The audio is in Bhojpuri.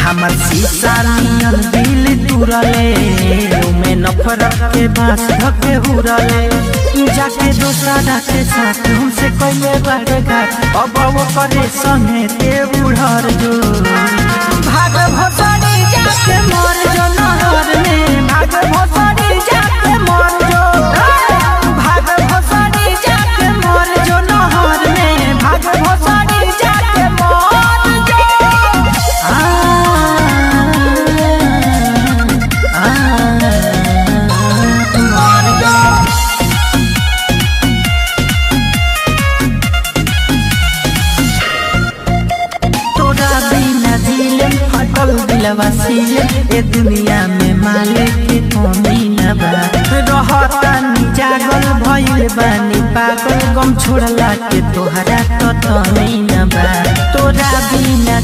हमर शीशा नियन दिल तुरले में नफरत के बात धके हुरले जाके दोसरा के साथ हमसे कइले बारे घाट अब वो करे संगे ते बुढ़र जो भाग भोसड़ी जाके मर जो नहर में भाग भोसड़ी जाके मर जो भाग भोसड़ी जाके मर जो नहर में भाग भोसड़ी जाके मर जो ए दुनिया में मालिक के कमी न बा रहतानी जागल भइल बानी पागल गम छोड़ला के तोहरा तो तमी न बा तोरा बिना